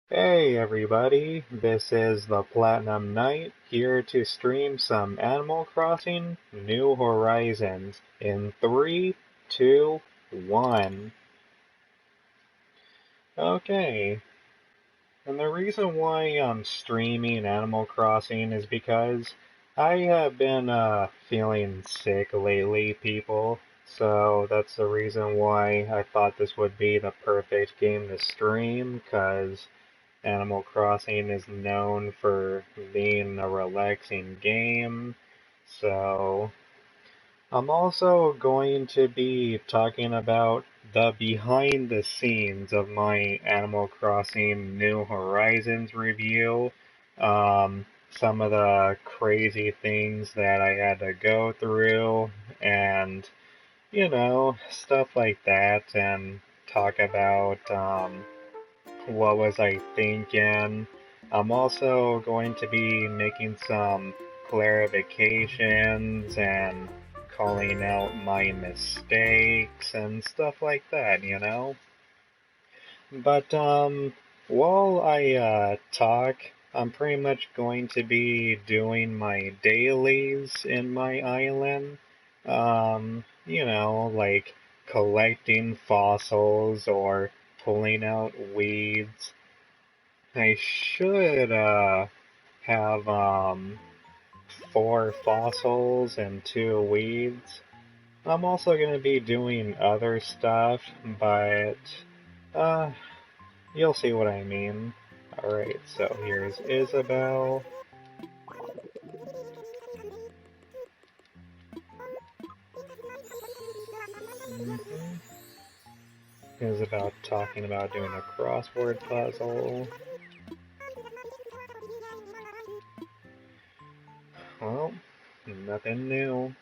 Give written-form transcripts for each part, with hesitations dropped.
Hey everybody, this is the Platinum Knight here to stream some Animal Crossing New Horizons in 3, 2, 1. Okay, and the reason why I'm streaming Animal Crossing is because I have been feeling sick lately, people. So that's the reason why I thought this would be the perfect game to stream, because Animal Crossing is known for being a relaxing game, so I'm also going to be talking about the behind the scenes of my Animal Crossing New Horizons review, some of the crazy things that I had to go through, and stuff like that, and talk about what was I thinking? I'm also going to be making some clarifications and calling out my mistakes and stuff like that. But while I talk, I'm pretty much going to be doing my dailies in my island. Like collecting fossils or pulling out weeds. I should have 4 fossils and 2 weeds. I'm also going to be doing other stuff, but uh, you'll see what I mean. Alright, so here's Isabel. Mm-hmm. Isabel talking about doing a crossword puzzle. Well, nothing new.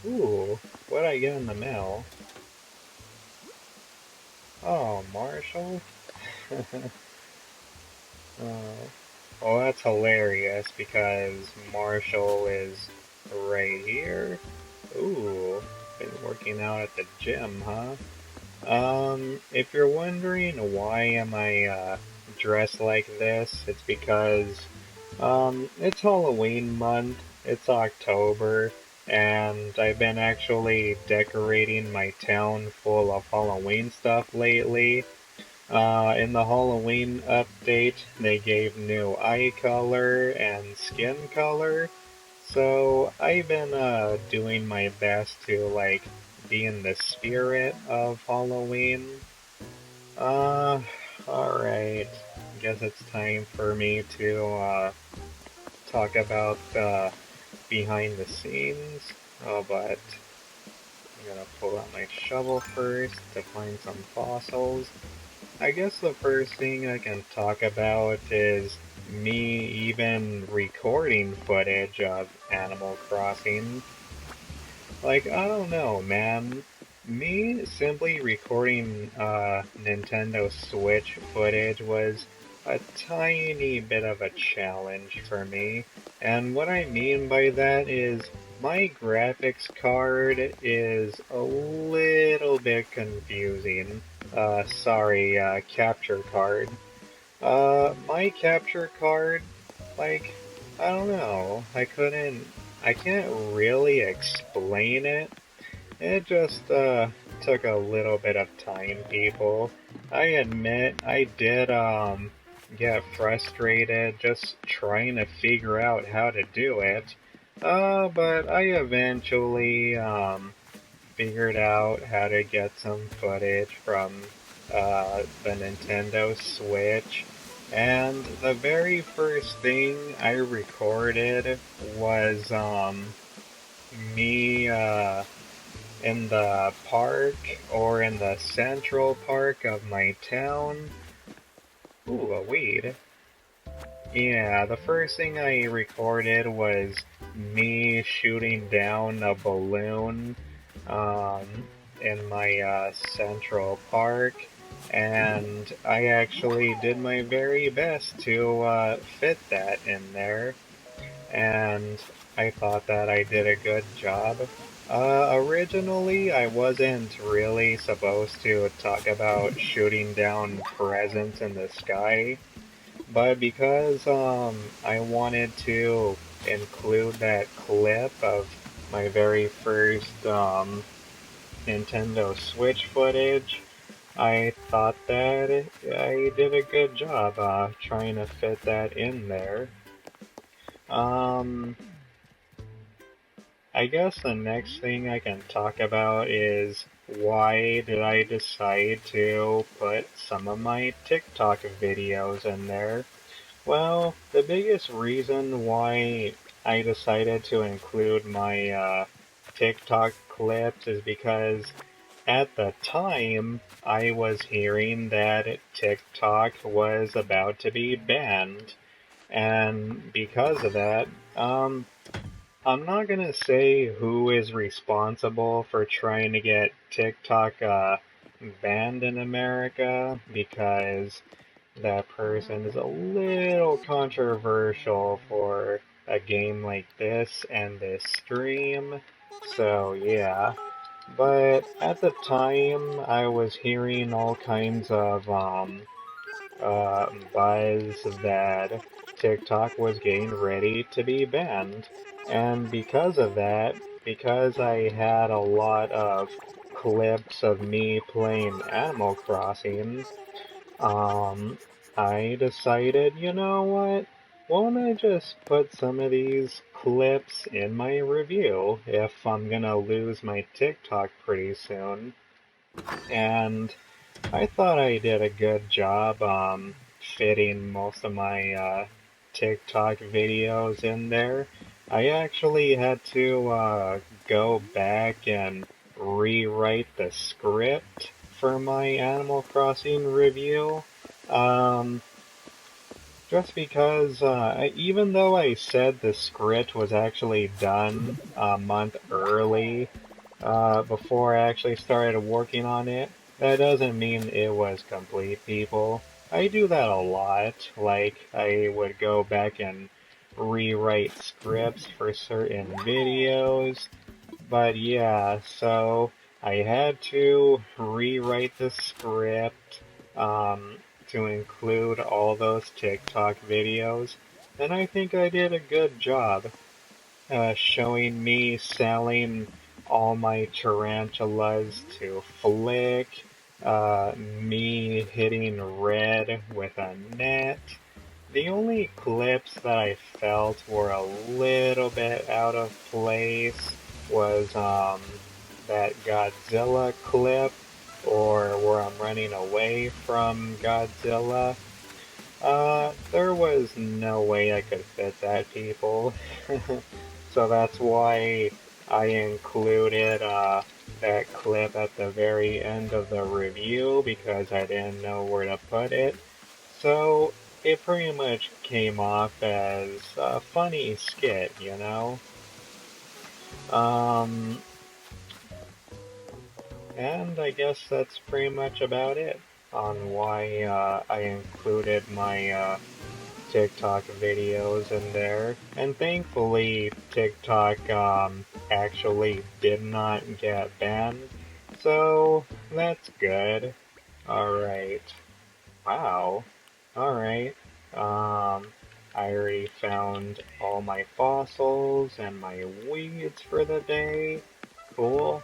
Ooh, what'd I get in the mail? Oh, Marshall? uh, Well, that's hilarious because Marshall is right here. Ooh, been working out at the gym, huh? If you're wondering why am I dressed like this, it's because it's Halloween month. It's October, and I've been actually decorating my town full of Halloween stuff lately. In the Halloween update, they gave new eye color and skin color. So I've been doing my best to like be in the spirit of Halloween. Uh, alright. Guess it's time for me to talk about behind the scenes. Oh, but I'm gonna pull out my shovel first to find some fossils. I guess the first thing I can talk about is me even recording footage of Animal Crossing. Like, I don't know, man. Me simply recording Nintendo Switch footage was a tiny bit of a challenge for me. And what I mean by that is my graphics card is a little bit confusing. Sorry, capture card. My capture card, like, I don't know. I can't really explain it. It just, took a little bit of time, people. I admit I did, get frustrated just trying to figure out how to do it. But I eventually, figured out how to get some footage from the Nintendo Switch. And the very first thing I recorded was me in the park or in the central park of my town. Ooh, a weed. Yeah, the first thing I recorded was me shooting down a balloon um, in my central park, and I actually did my very best to fit that in there, and I thought that I did a good job. Originally, I wasn't really supposed to talk about shooting down presents in the sky, but because I wanted to include that clip of my very first Nintendo Switch footage, I thought that I did a good job trying to fit that in there. Um, I guess the next thing I can talk about is why did I decide to put some of my TikTok videos in there? Well, the biggest reason why I decided to include my TikTok clips is because at the time I was hearing that TikTok was about to be banned. And because of that, I'm not gonna say who is responsible for trying to get TikTok banned in America because that person is a little controversial for a game like this and this stream. So yeah. But at the time, I was hearing all kinds of buzz that TikTok was getting ready to be banned. And because of that, because I had a lot of clips of me playing Animal Crossing, um, I decided, you know what? Won't I just put some of these clips in my review if I'm gonna lose my TikTok pretty soon? And I thought I did a good job fitting most of my TikTok videos in there. I actually had to go back and rewrite the script for my Animal Crossing review. Um, just because, even though I said the script was actually done a month early, before I actually started working on it, that doesn't mean it was complete, people. I do that a lot. Like, I would go back and rewrite scripts for certain videos. But yeah, so I had to rewrite the script to include all those TikTok videos. And I think I did a good job showing me selling all my tarantulas to Flick, me hitting red with a net. The only clips that I felt were a little bit out of place was that Godzilla clip or where I'm running away from Godzilla. There was no way I could fit that, people. So that's why I included that clip at the very end of the review because I didn't know where to put it. So it pretty much came off as a funny skit, you know? Um, and I guess that's pretty much about it on why I included my TikTok videos in there. And thankfully, TikTok actually did not get banned. So that's good. Alright. Wow. Alright. I already found all my fossils and my weeds for the day. Cool.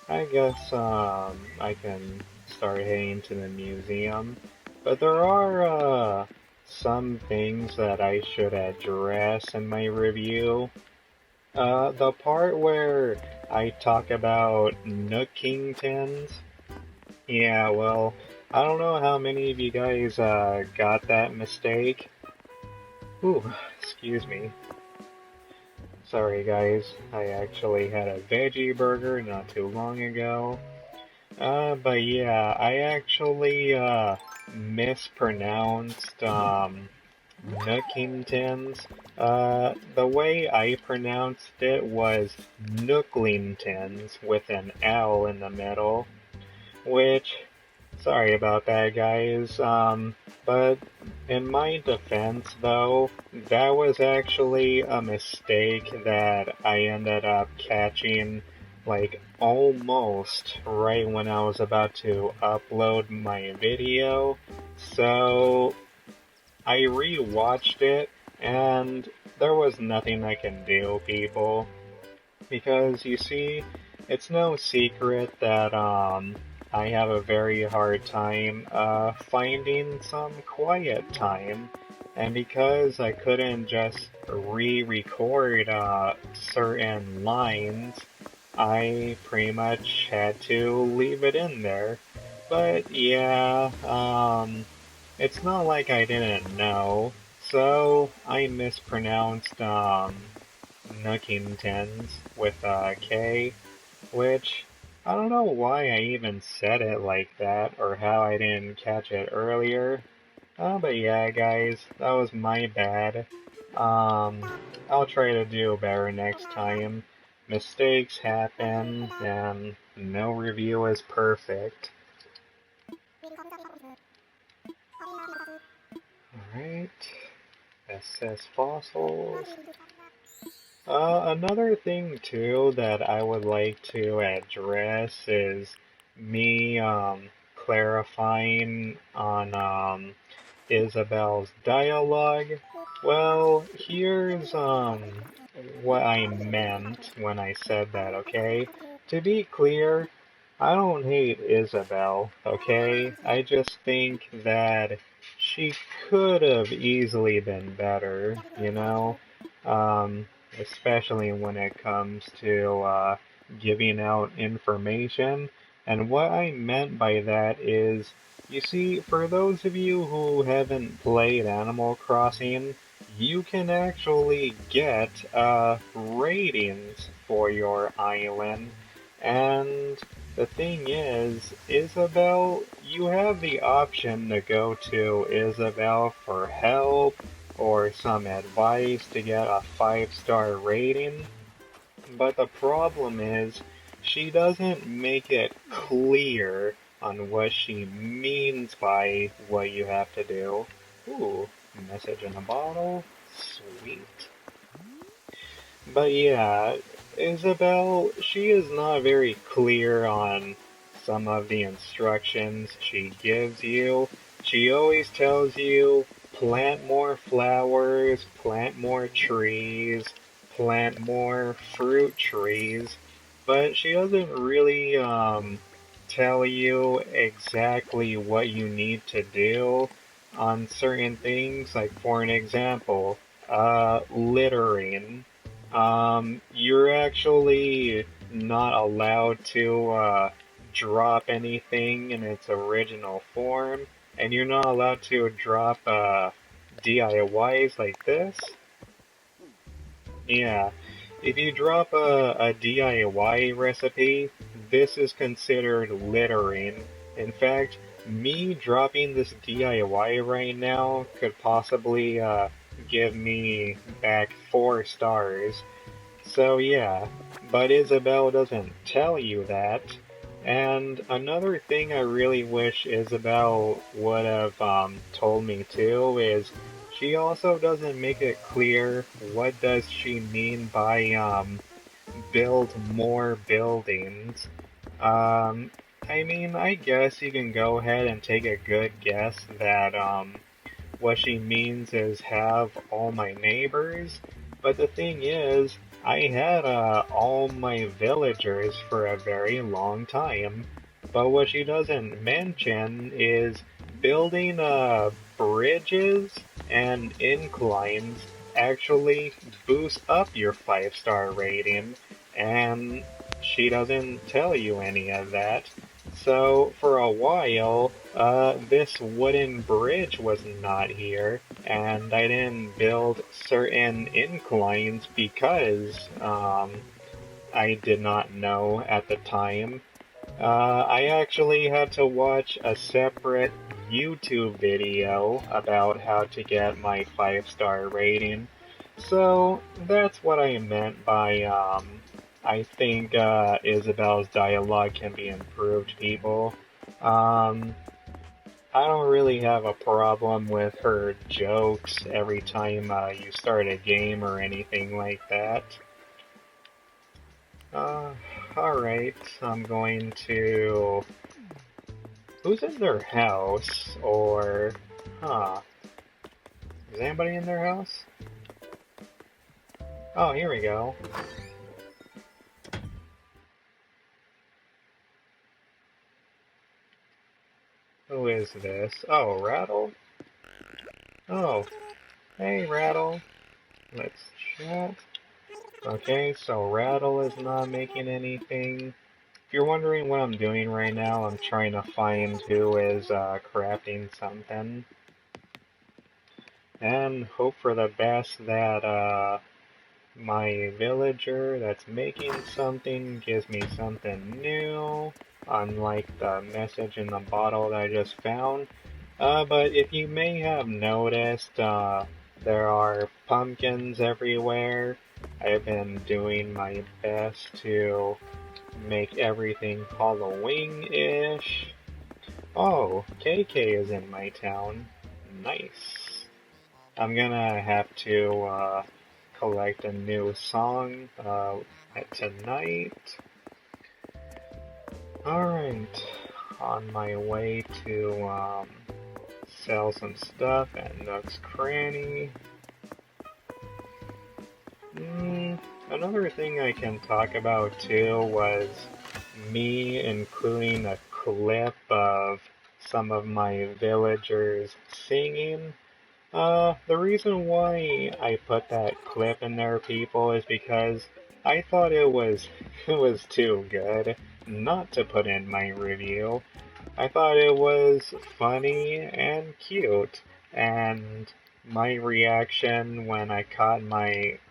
I guess I can start heading to the museum. But there are some things that I should address in my review. The part where I talk about Nookingtons. Yeah, well, I don't know how many of you guys got that mistake. Ooh, excuse me. Sorry guys, I actually had a veggie burger not too long ago. But yeah, I actually, mispronounced, Nookingtons. The way I pronounced it was Nooklingtons with an L in the middle, which, sorry about that, guys. But in my defense, though, that was actually a mistake that I ended up catching like almost right when I was about to upload my video. So I rewatched it and there was nothing I can do, people. Because you see, it's no secret that I have a very hard time finding some quiet time, and because I couldn't just re-record certain lines, I pretty much had to leave it in there. But yeah, it's not like I didn't know. So I mispronounced Nookingtons with a K, which I don't know why I even said it like that or how I didn't catch it earlier. But yeah, guys, that was my bad. Um, I'll try to do better next time. Mistakes happen, and no review is perfect. Alright, SS fossils. Another thing too that I would like to address is me clarifying on Isabel's dialogue. Well, here's what I meant when I said that, okay? To be clear, I don't hate Isabel, okay? I just think that she could have easily been better, you know? Um, Especially when it comes to giving out information. And what I meant by that is, you see, for those of you who haven't played Animal Crossing, you can actually get ratings for your island. And the thing is, Isabel, you have the option to go to Isabel for help or some advice to get a 5-star rating. But the problem is, she doesn't make it clear on what she means by what you have to do. Ooh, message in a bottle? Sweet. But yeah, Isabel, she is not very clear on some of the instructions she gives you. She always tells you, plant more flowers, plant more trees, plant more fruit trees, but she doesn't really tell you exactly what you need to do on certain things. Like for an example, littering. You're actually not allowed to drop anything in its original form, and you're not allowed to drop DIYs like this. Yeah, if you drop a DIY recipe, this is considered littering. In fact, me dropping this DIY right now could possibly give me back 4 stars. So yeah, but Isabel doesn't tell you that. And another thing I really wish Isabel would have told me too is she also doesn't make it clear what does she mean by build more buildings. Um, I mean, I guess you can go ahead and take a good guess that what she means is have all my neighbors, but the thing is, I had all my villagers for a very long time. But what she doesn't mention is building bridges and inclines actually boost up your 5-star rating, and she doesn't tell you any of that. So for a while, this wooden bridge was not here, and I didn't build certain inclines because I did not know at the time. I actually had to watch a separate YouTube video about how to get my 5-star rating. So that's what I meant by I think Isabel's dialogue can be improved, people. Um, I don't really have a problem with her jokes every time you start a game or anything like that. Uh, Alright, I'm going to... Who's in their house? Or... Huh. Is anybody in their house? Oh, here we go. Who is this? Oh, Rattle? Oh, hey, Rattle. Let's chat. Okay, so Rattle is not making anything. If you're wondering what I'm doing right now, I'm trying to find who is crafting something. And hope for the best that my villager that's making something gives me something new, unlike the message in the bottle that I just found. But if you may have noticed, there are pumpkins everywhere. I've been doing my best to make everything Halloween-ish. Oh, KK is in my town. Nice. I'm gonna have to collect a new song tonight. Alright, on my way to sell some stuff at Nook's Cranny. Another thing I can talk about too was me including a clip of some of my villagers singing. The reason why I put that clip in there, people, is because I thought it was too good not to put in my review. I thought it was funny and cute, and my reaction when I caught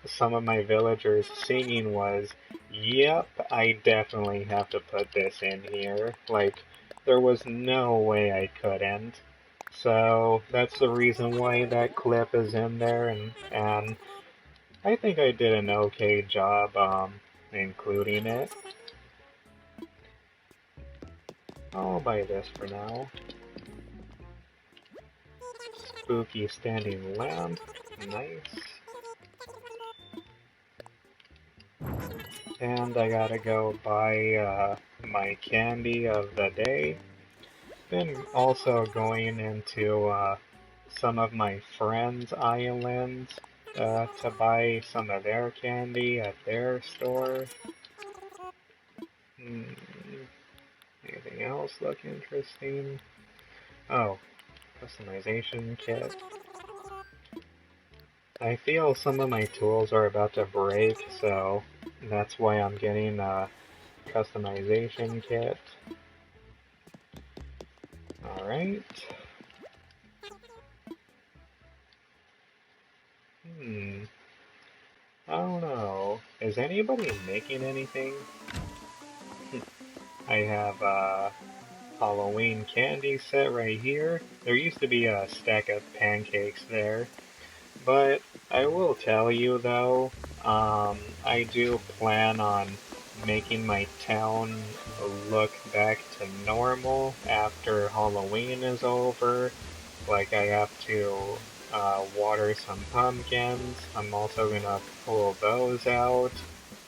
some of my villagers singing was, "Yep, I definitely have to put this in here." Like, there was no way I couldn't. So that's the reason why that clip is in there, and I think I did an okay job including it. I'll buy this for now. Spooky standing lamp. Nice. And I gotta go buy my candy of the day. Then also going into some of my friends' islands to buy some of their candy at their store. Anything else look interesting? Oh, customization kit. I feel some of my tools are about to break, so that's why I'm getting a customization kit. Alright. I don't know. Is anybody making anything? I have a Halloween candy set right here. There used to be a stack of pancakes there. But I will tell you though, I do plan on making my town look back to normal after Halloween is over. Like I have to water some pumpkins. I'm also gonna pull those out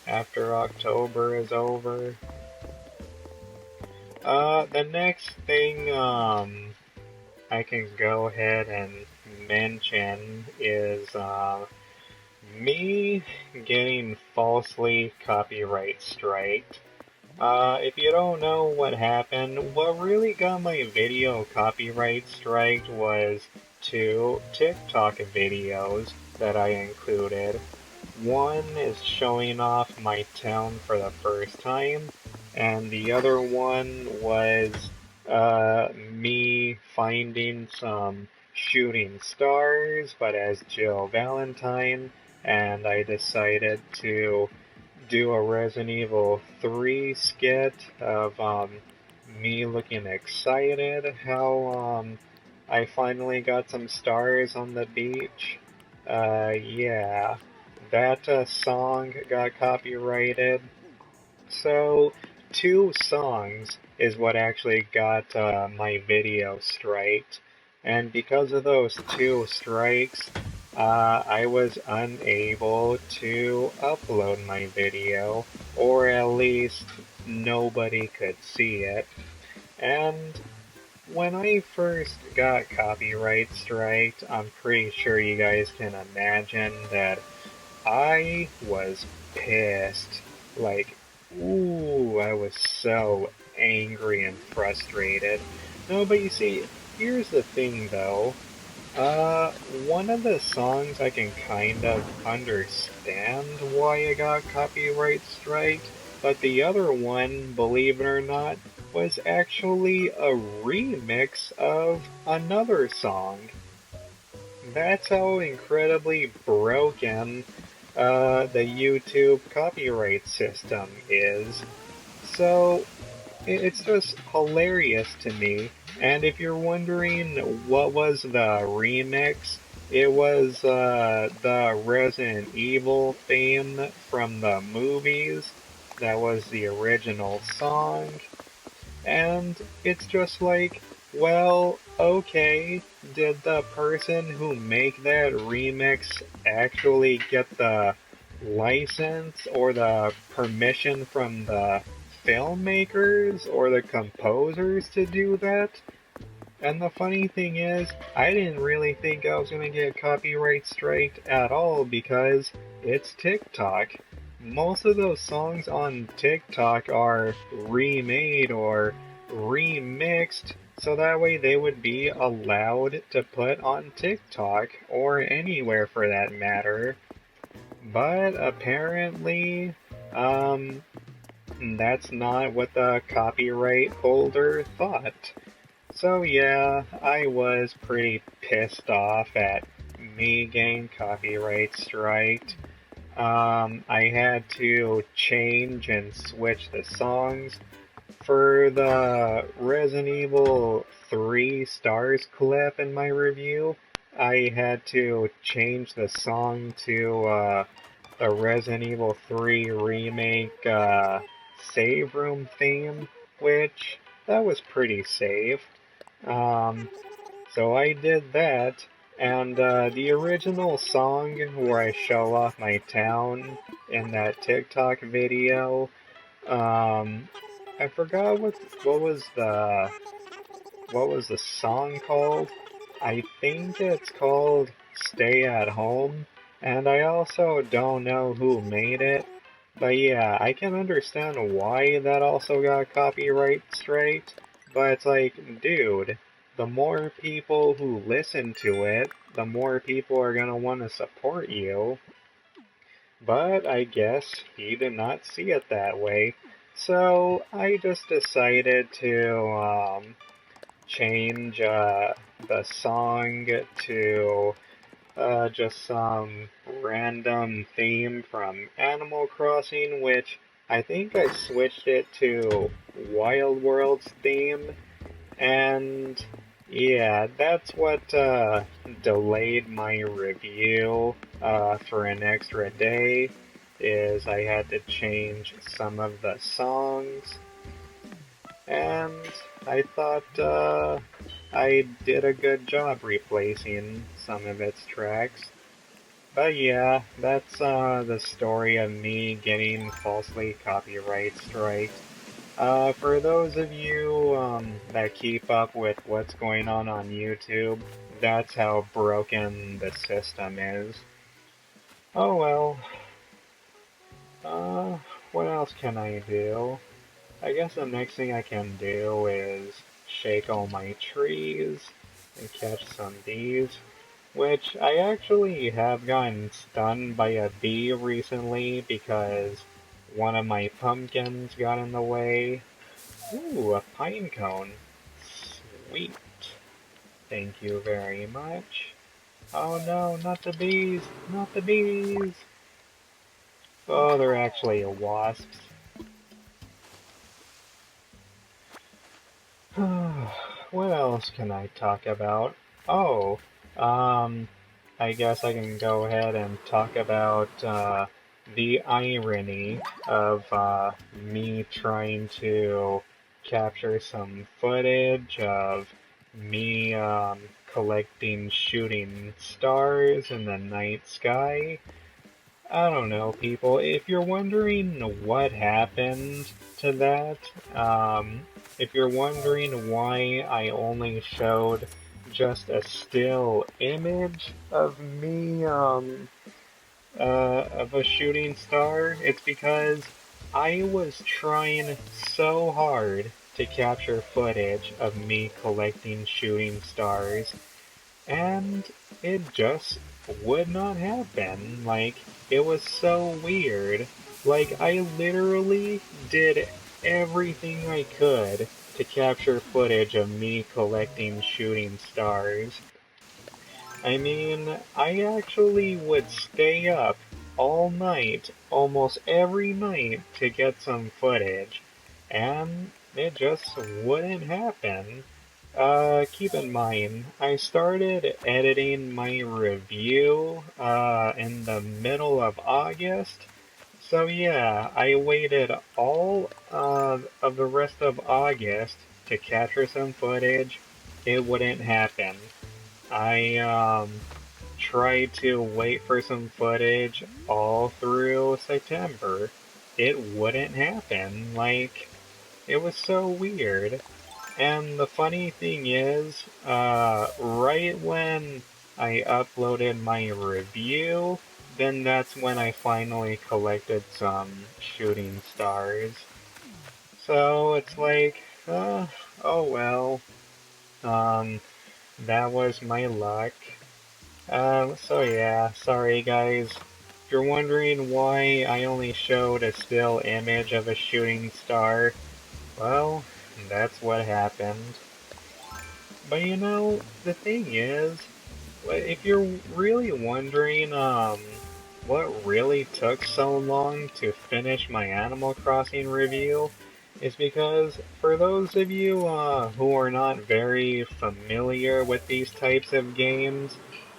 after October is over. The next thing I can go ahead and mention is me getting falsely copyright striked. If you don't know what happened, what really got my video copyright striked was two TikTok videos that I included. One is showing off my town for the first time, and the other one was me finding some shooting stars, but as Jill Valentine, and I decided to do a Resident Evil 3 skit of me looking excited how I finally got some stars on the beach. Yeah, that song got copyrighted. So, two songs is what actually got my video striked. And because of those two strikes, I was unable to upload my video, or at least nobody could see it. And when I first got copyright strike, I'm pretty sure you guys can imagine that I was pissed. Like, ooh, I was so angry and frustrated. No, but you see, here's the thing though. Uh, One of the songs I can kind of understand why I got copyright strike, but the other one, believe it or not, was actually a remix of another song. That's how incredibly broken the YouTube copyright system is. So it's just hilarious to me. And if you're wondering what was the remix, it was the Resident Evil theme from the movies. That was the original song. And it's just like, well, okay, did the person who make that remix actually get the license or the permission from the filmmakers or the composers to do that? And the funny thing is, I didn't really think I was going to get copyright striked at all because it's TikTok. Most of those songs on TikTok are remade or remixed, so that way they would be allowed to put on TikTok or anywhere for that matter. But apparently, um, that's not what the copyright holder thought. So yeah, I was pretty pissed off at me getting copyright striked. I had to change and switch the songs. For the Resident Evil 3 stars clip in my review, I had to change the song to the Resident Evil 3 remake save room theme, which that was pretty safe. Um, so I did that, and the original song where I show off my town in that TikTok video, um, I forgot what was the song called. I think it's called "Stay at Home," and I also don't know who made it. But yeah, I can understand why that also got copyright straight. But it's like, dude, the more people who listen to it, the more people are gonna want to support you. But I guess he did not see it that way. So I just decided to change the song to just some random theme from Animal Crossing, which I think I switched it to Wild World's theme, and yeah, that's what delayed my review for an extra day, is I had to change some of the songs, and I thought I did a good job replacing some of its tracks. But yeah, that's the story of me getting falsely copyright striked. For those of you that keep up with what's going on YouTube, that's how broken the system is. Oh well, uh, what else can I do? I guess the next thing I can do is shake all my trees and catch some bees, which I actually have gotten stung by a bee recently because one of my pumpkins got in the way. Ooh, a pine cone. Sweet. Thank you very much. Oh no, not the bees! Not the bees! Oh, they're actually wasps. What else can I talk about? Oh, um, I guess I can go ahead and talk about the irony of me trying to capture some footage of me collecting shooting stars in the night sky. I don't know, people. If you're wondering what happened to that, if you're wondering why I only showed just a still image of me, of a shooting star, it's because I was trying so hard to capture footage of me collecting shooting stars, and it just would not happen. Like, it was so weird. Like, I literally did everything I could to capture footage of me collecting shooting stars. I mean, I actually would stay up all night, almost every night, to get some footage, and it just wouldn't happen. Keep in mind, I started editing my review, in the middle of August, so yeah, I waited all, of the rest of August to capture some footage. It wouldn't happen. I tried to wait for some footage all through September. It wouldn't happen. Like, it was so weird. And the funny thing is, right when I uploaded my review, then that's when I finally collected some shooting stars. So it's like, oh well, um, that was my luck. So yeah, sorry guys. If you're wondering why I only showed a still image of a shooting star, well, that's what happened. But you know, the thing is, if you're really wondering, what really took so long to finish my Animal Crossing review, is because for those of you, who are not very familiar with these types of games,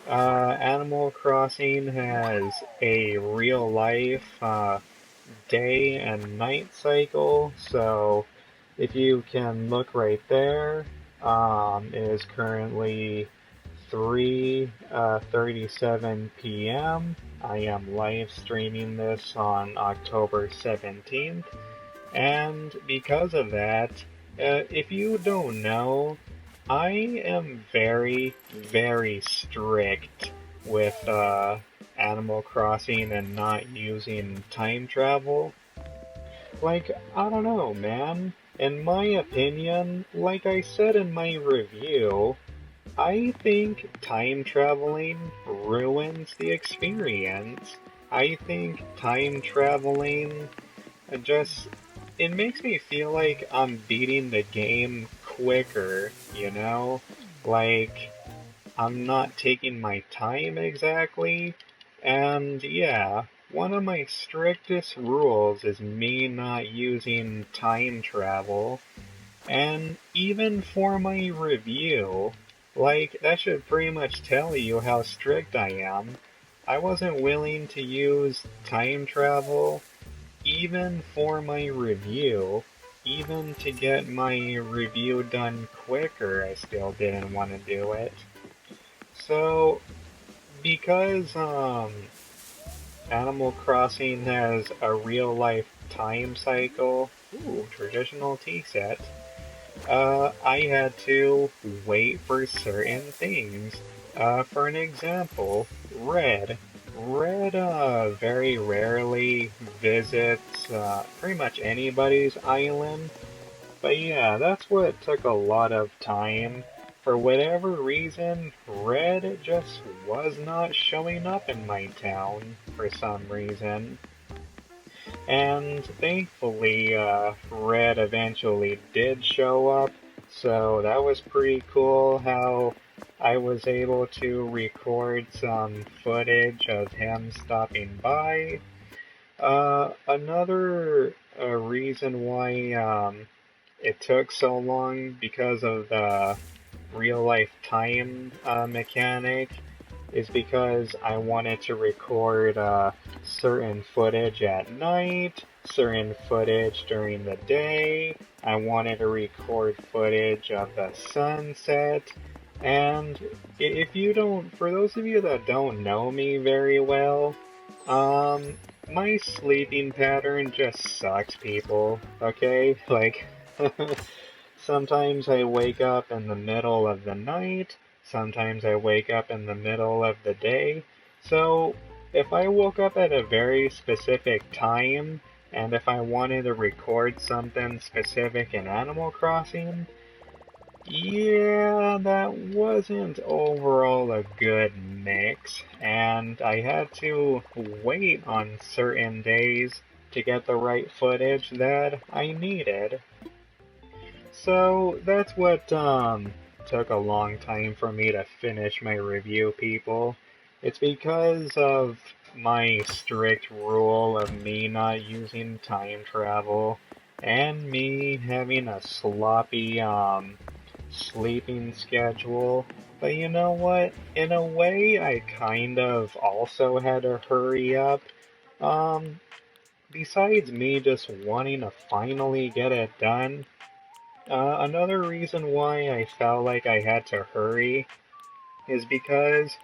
Animal Crossing has a real life, day and night cycle, so if you can look right there, it is currently 3:37 p.m. I am live streaming this on October 17th, and because of that, if you don't know, I am very, very strict with Animal Crossing and not using time travel. Like, I don't know, man. In my opinion, like I said in my review, I think time traveling ruins the experience. I think time traveling just, it makes me feel like I'm beating the game quicker, you know? Like, I'm not taking my time exactly. And yeah, one of my strictest rules is me not using time travel. And even for my review, like, that should pretty much tell you how strict I am. I wasn't willing to use time travel even for my review. Even to get my review done quicker, I still didn't want to do it. So, because Animal Crossing has a real life time cycle, ooh, traditional tea set, I had to wait for certain things. For an example, Red. Red very rarely visits pretty much anybody's island. But yeah, that's what took a lot of time. For whatever reason, Red just was not showing up in my town for some reason. And thankfully, Red eventually did show up, so that was pretty cool how I was able to record some footage of him stopping by. Another reason why it took so long because of the real life time mechanic is because I wanted to record certain footage at night, certain footage during the day. I wanted to record footage of the sunset, And if you don't, for those of you that don't know me very well, um, my sleeping pattern just sucks, people. Okay? Like, sometimes I wake up in the middle of the night, sometimes I wake up in the middle of the day. So, if I woke up at a very specific time, and if I wanted to record something specific in Animal Crossing, yeah, that wasn't overall a good mix, and I had to wait on certain days to get the right footage that I needed. So that's what took a long time for me to finish my review, people. It's because of my strict rule of me not using time travel and me having a sloppy sleeping schedule. But you know what? In a way, I kind of also had to hurry up. Um, Besides me just wanting to finally get it done, another reason why I felt like I had to hurry is because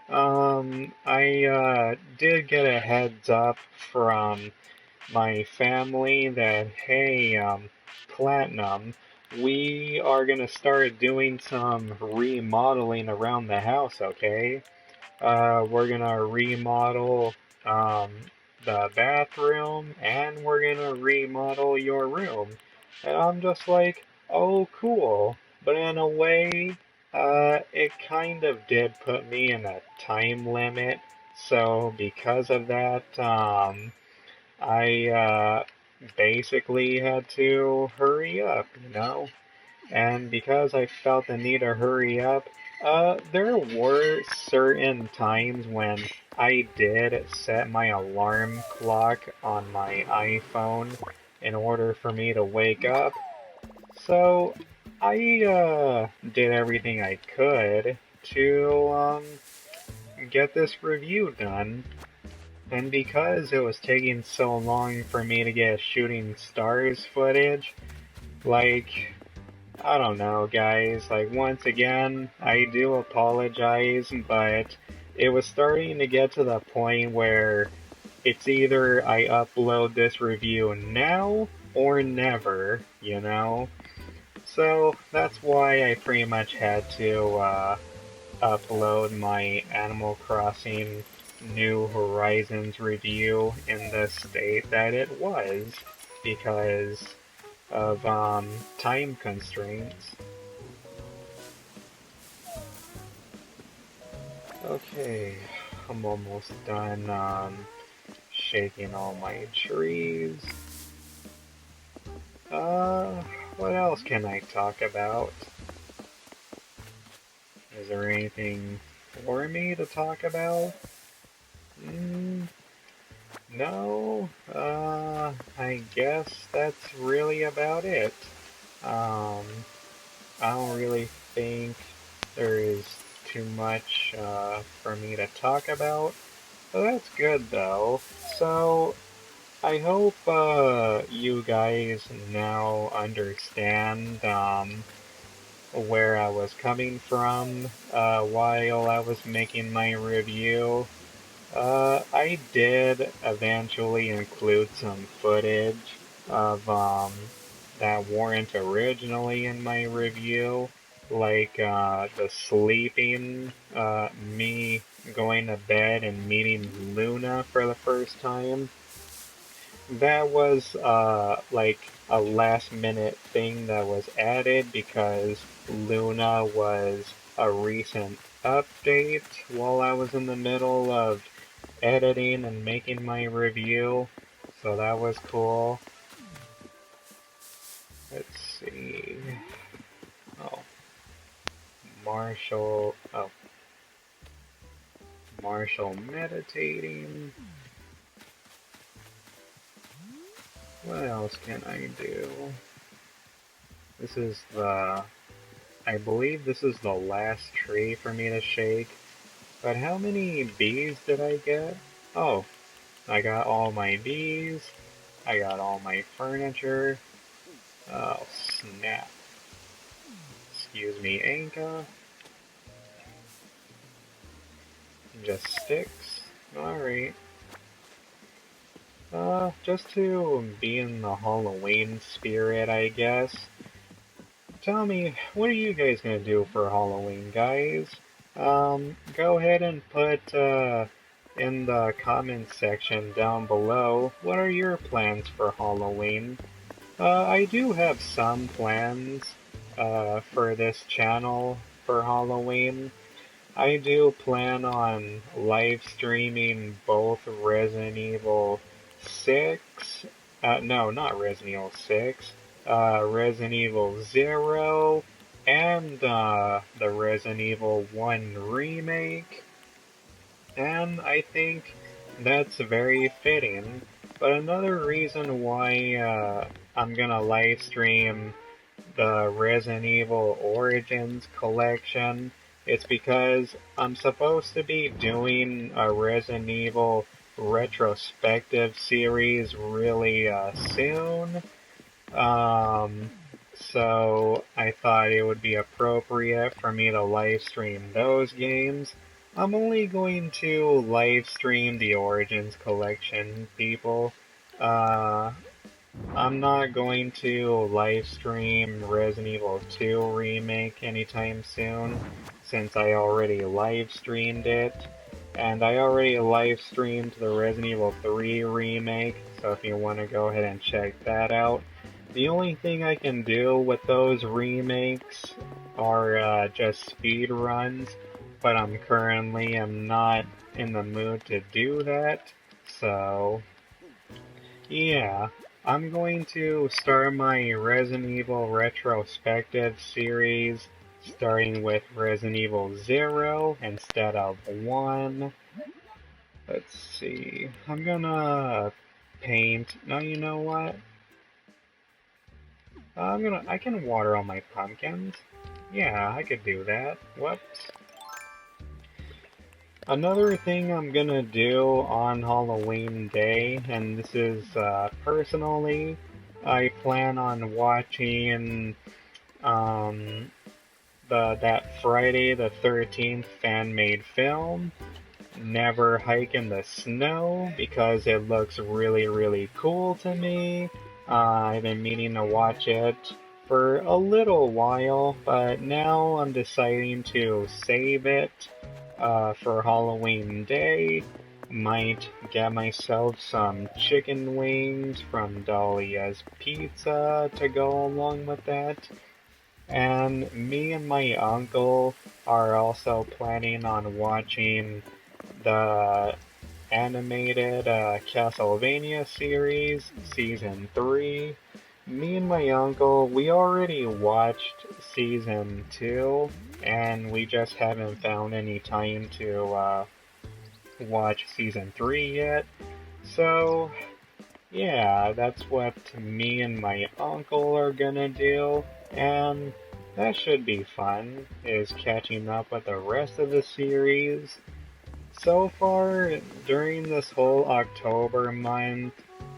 I did get a heads up from my family that, hey, Platinum, we are gonna start doing some remodeling around the house, okay? We're gonna remodel um, the bathroom and we're gonna remodel your room. And I'm just like, oh, cool. But in a way, it kind of did put me in a time limit. So because of that, I basically had to hurry up, you know? And because I felt the need to hurry up, there were certain times when I did set my alarm clock on my iPhone in order for me to wake up. So I did everything I could to get this review done. And because it was taking so long for me to get shooting stars footage, like, I don't know, guys. Like, once again, I do apologize, but it was starting to get to the point where it's either I upload this review now or never, you know? So that's why I pretty much had to upload my Animal Crossing New Horizons review in the state that it was, because of time constraints. Okay, I'm almost done shaking all my trees. Uh, what else can I talk about? Is there anything for me to talk about? Mm, no, I guess that's really about it. Um, I don't really think there is too much for me to talk about. Well, that's good though. So, I hope you guys now understand where I was coming from while I was making my review. I did eventually include some footage of that weren't originally in my review, like the sleeping, me going to bed and meeting Luna for the first time. That was like a last minute thing that was added because Luna was a recent update while I was in the middle of editing and making my review. So that was cool. Let's see. Oh, Marshall. Oh, Marshall meditating. What else can I do? This is the I believe this is the last tree for me to shake. But how many bees did I get? Oh, I got all my bees. I got all my furniture. Oh, snap. Excuse me, Anka. Just sticks? Alright. Just to be in the Halloween spirit, I guess. Tell me, what are you guys gonna do for Halloween, guys? Go ahead and put, in the comment section down below, what are your plans for Halloween? I do have some plans, for this channel for Halloween. I do plan on live streaming both Resident Evil 6, no, not Resident Evil 6, Resident Evil 0, and the Resident Evil 1 remake, and I think that's very fitting. But another reason why I'm gonna live stream the Resident Evil Origins collection, it's because I'm supposed to be doing a Resident Evil retrospective series really soon. Um, so I thought it would be appropriate for me to live stream those games. I'm only going to live stream the Origins collection, people. Uh, I'm not going to live stream Resident Evil 2 Remake anytime soon, since I already live streamed it. And I already live streamed the Resident Evil 3 Remake, so if you want to go ahead and check that out. The only thing I can do with those remakes are just speed runs, but I'm currently am not in the mood to do that, so yeah. I'm going to start my Resident Evil retrospective series starting with Resident Evil 0 instead of 1. Let's see. I'm gonna paint. No, you know what? I can water all my pumpkins. Yeah, I could do that. Whoops. Another thing I'm gonna do on Halloween Day, and this is personally, I plan on watching that Friday the 13th fan-made film, Never Hike in the Snow, because it looks really, really cool to me. I've been meaning to watch it for a little while, but now I'm deciding to save it for Halloween Day. Might get myself some chicken wings from Dahlia's Pizza to go along with that. And me and my uncle are also planning on watching the animated Castlevania series, Season 3. Me and my uncle, we already watched Season 2, and we just haven't found any time to watch Season 3 yet. So, yeah, that's what me and my uncle are gonna do, and that should be fun, is catching up with the rest of the series. So far, during this whole October month,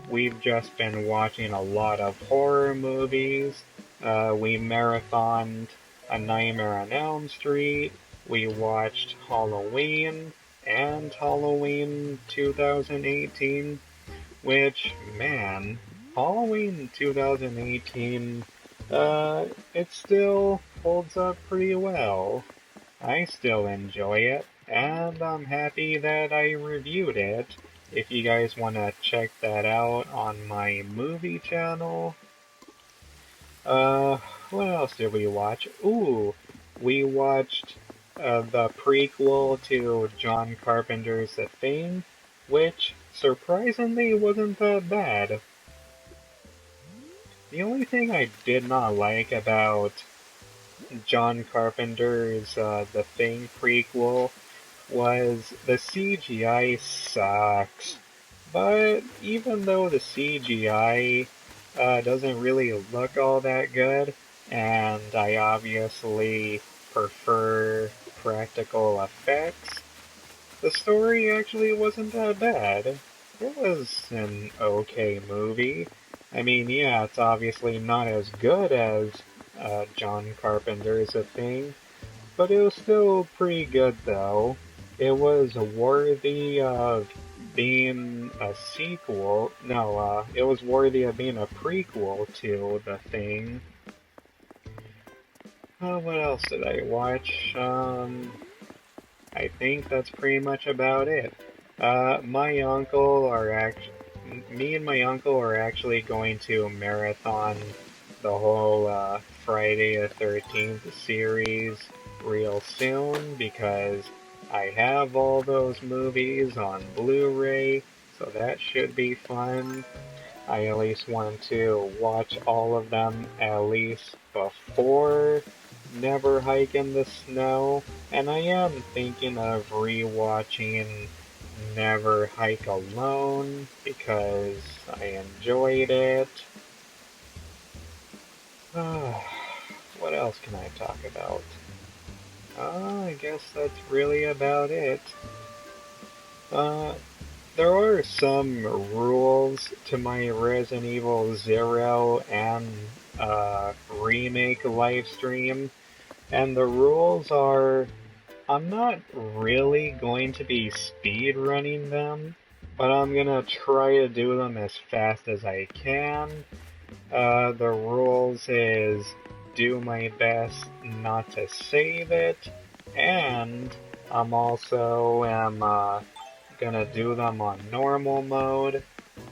we've just been watching a lot of horror movies. We marathoned A Nightmare on Elm Street. We watched Halloween and Halloween 2018, which, man, Halloween 2018, it still holds up pretty well. I still enjoy it, and I'm happy that I reviewed it. If you guys want to check that out on my movie channel. Uh, what else did we watch? Ooh, we watched the prequel to John Carpenter's The Thing, which surprisingly wasn't that bad. The only thing I did not like about John Carpenter's The Thing prequel was the CGI sucks. But even though the CGI doesn't really look all that good, and I obviously prefer practical effects, the story actually wasn't that bad. It was an okay movie. I mean, yeah, it's obviously not as good as John Carpenter's A Thing, but it was still pretty good though. it was worthy of being a sequel. No, it was worthy of being a prequel to the thing. What else did I watch? I think that's pretty much about it. My uncle are me and my uncle are actually going to marathon the whole Friday the 13th series real soon because I have all those movies on Blu-ray, so that should be fun. I at least want to watch all of them at least before Never Hike in the Snow, and I am thinking of rewatching Never Hike Alone because I enjoyed it. What else can I talk about? I guess that's really about it. Uh, there are some rules to my Resident Evil Zero and remake live stream, and the rules are I'm not really going to be speed running them, but I'm gonna try to do them as fast as I can. The rules is do my best not to save it, and I'm also gonna do them on normal mode.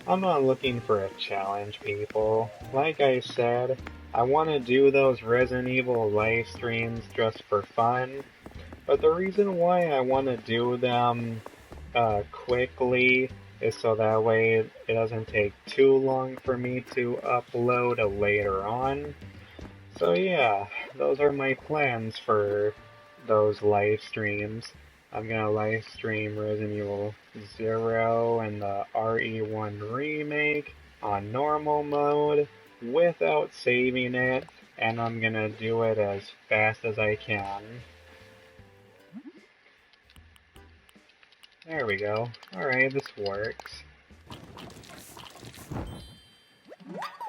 I'm not looking for a challenge, people. Like I said, I want to do those Resident Evil live streams just for fun, but the reason why I want to do them quickly is so that way it doesn't take too long for me to upload later on. So yeah, those are my plans for those live streams. I'm gonna live stream Resident Evil 0 and the RE1 remake on normal mode without saving it, and I'm gonna do it as fast as I can. There we go. Alright, this works.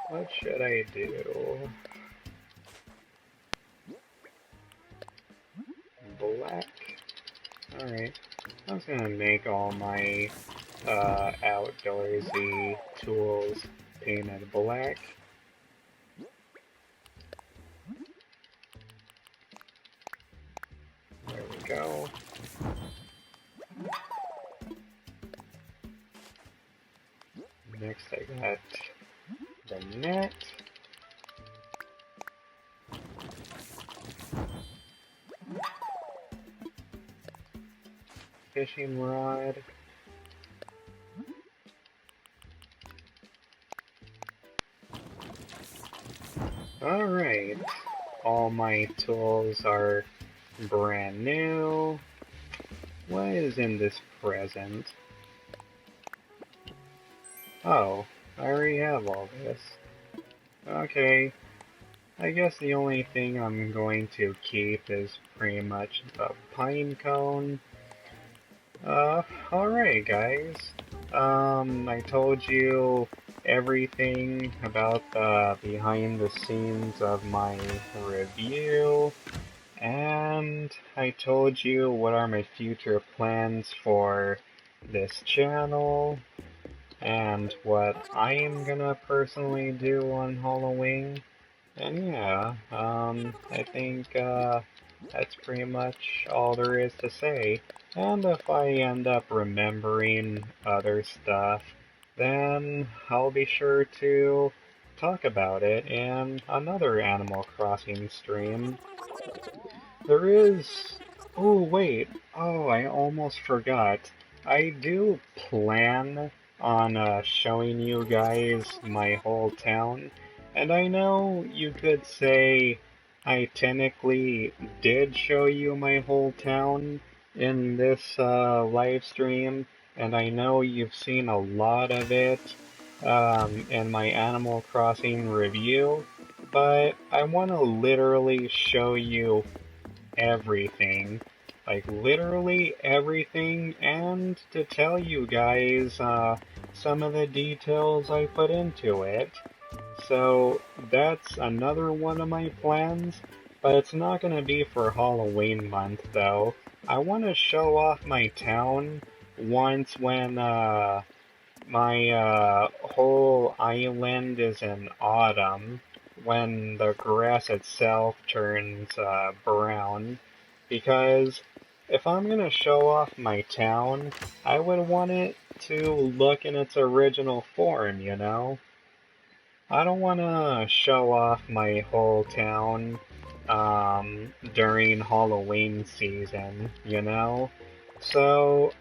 What should I do? Black? Alright. I was gonna make all my outdoorsy tools painted black. There we go. Next I got the net. Fishing rod. Alright. All my tools are brand new. What is in this present? Oh, I already have all this. Okay, I guess the only thing I'm going to keep is pretty much the pine cone. Alright guys. I told you everything about the behind the scenes of my review, and I told you what are my future plans for this channel, and what I am gonna personally do on Halloween. And yeah, I think that's pretty much all there is to say. And if I end up remembering other stuff, then I'll be sure to talk about it in another Animal Crossing stream. There is... Oh, wait. Oh, I almost forgot. I do plan on showing you guys my whole town. And I know you could say I technically did show you my whole town in this live stream. And I know you've seen a lot of it in my Animal Crossing review. But I want to literally show you everything. Like literally everything, and to tell you guys some of the details I put into it. So that's another one of my plans, but it's not going to be for Halloween month though. I want to show off my town once when my whole island is in autumn, when the grass itself turns brown, because if I'm gonna show off my town, I would want it to look in its original form, you know? I don't want to show off my whole town during Halloween season, you know? So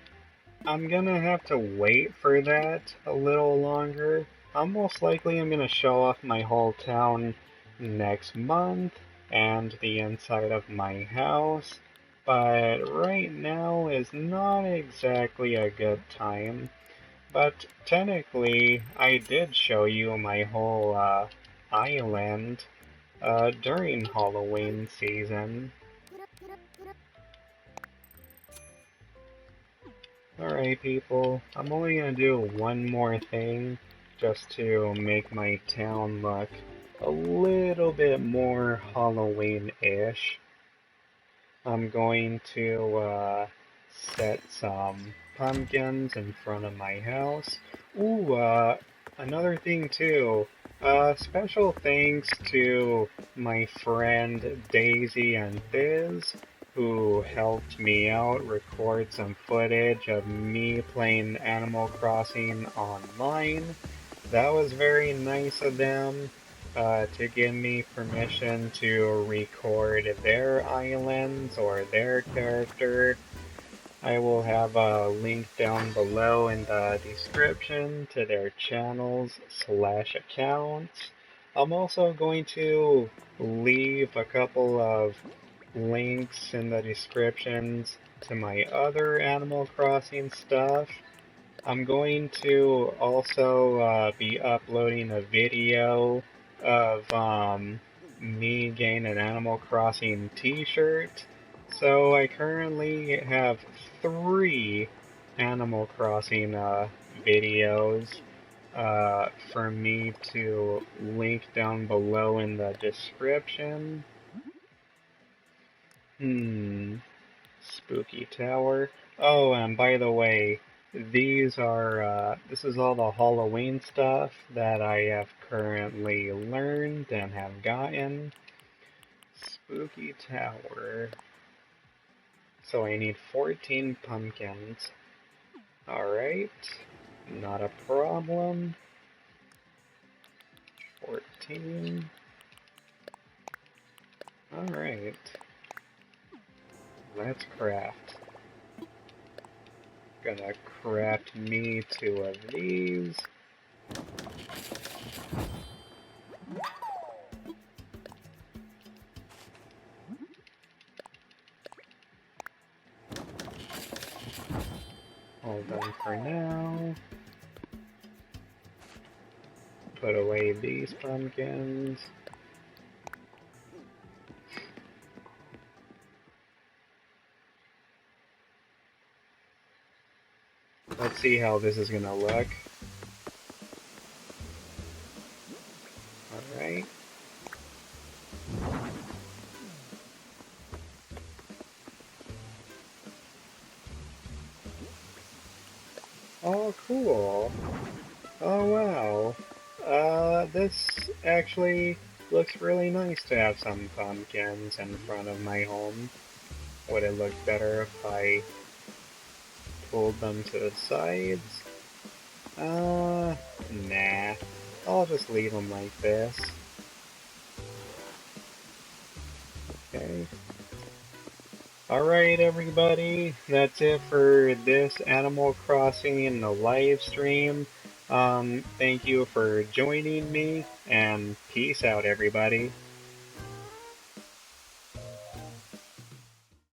I'm gonna have to wait for that a little longer. Most likely I'm gonna show off my whole town next month and the inside of my house, but right now is not exactly a good time. But technically, I did show you my whole island during Halloween season. Alright people, I'm only gonna do one more thing just to make my town look a little bit more Halloween-ish. I'm going to set some pumpkins in front of my house. Ooh, another thing too. Special thanks to my friend Daisy and Thiz, who helped me out record some footage of me playing Animal Crossing online. That was very nice of them to give me permission to record their islands or their character. I will have a link down below in the description to their channels/accounts. I'm also going to leave a couple of links in the descriptions to my other Animal Crossing stuff. I'm going to also be uploading a video of me getting an Animal Crossing t-shirt. So I currently have 3 Animal Crossing videos for me to link down below in the description. Spooky Tower. Oh, and by the way, this is all the Halloween stuff that I have currently learned and have gotten. Spooky Tower. So I need 14 pumpkins. Alright, not a problem. 14. Alright, let's craft. Gonna craft me 2 of these. All done for now. Put away these pumpkins. Let's see how this is gonna look. Alright. Oh, cool. Oh, wow. This actually looks really nice to have some pumpkins in front of my home. Would it look better if I pulled them to the sides? Nah. I'll just leave them like this. Okay. Alright everybody, that's it for this Animal Crossing in the live stream. Thank you for joining me, and peace out everybody.